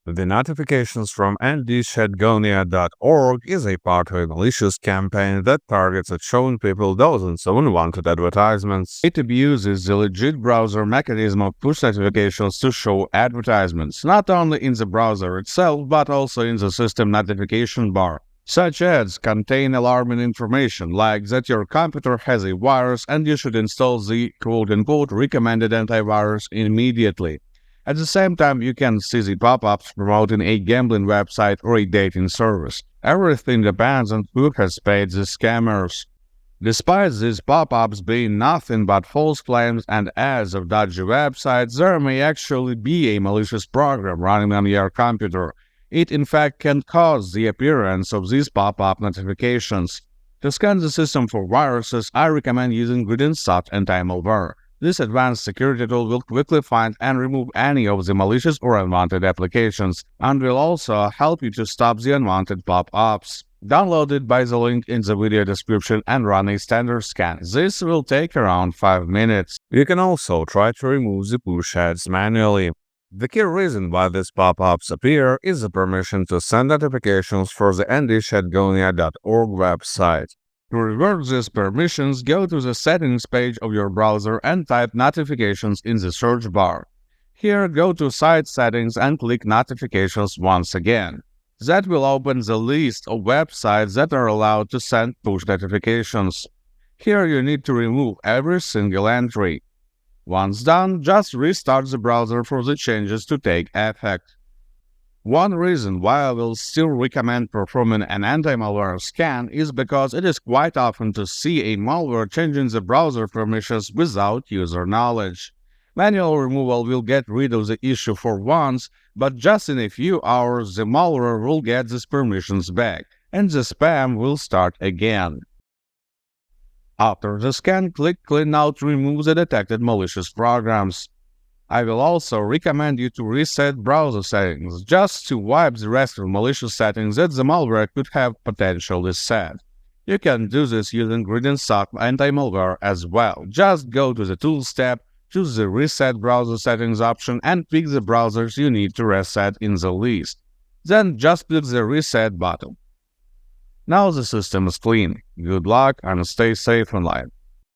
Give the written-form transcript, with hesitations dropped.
The notifications from ndshedgonia.org is a part of a malicious campaign that targets at showing people dozens of unwanted advertisements. It abuses the legit browser mechanism of push notifications to show advertisements, not only in the browser itself but also in the system notification bar. Such ads contain alarming information like that your computer has a virus and you should install the quote-unquote recommended antivirus immediately. At the same time, you can see the pop-ups promoting a gambling website or a dating service. Everything depends on who has paid the scammers. Despite these pop-ups being nothing but false claims and ads of dodgy websites, there may actually be a malicious program running on your computer. It in fact can cause the appearance of these pop-up notifications. To scan the system for viruses, I recommend using GridInSat Anti-Malware. This advanced security tool will quickly find and remove any of the malicious or unwanted applications, and will also help you to stop the unwanted pop-ups. Download it by the link in the video description and run a standard scan. This will take around 5 minutes. You can also try to remove the push ads manually. The key reason why these pop-ups appear is the permission to send notifications for the ndshedgonia.org website. To revert these permissions, go to the settings page of your browser and type notifications in the search bar. Here, go to site settings and click notifications once again. That will open the list of websites that are allowed to send push notifications. Here you need to remove every single entry. Once done, just restart the browser for the changes to take effect. One reason why I will still recommend performing an anti-malware scan is because it is quite often to see a malware changing the browser permissions without user knowledge. Manual removal will get rid of the issue for once, but just in a few hours the malware will get these permissions back, and the spam will start again. After the scan, click Clean Out to remove the detected malicious programs. I will also recommend you to reset browser settings, just to wipe the rest of malicious settings that the malware could have potentially set. You can do this using GridInSat Anti-Malware as well. Just go to the Tools tab, choose the Reset Browser Settings option and pick the browsers you need to reset in the list. Then just click the Reset button. Now the system is clean. Good luck and stay safe online.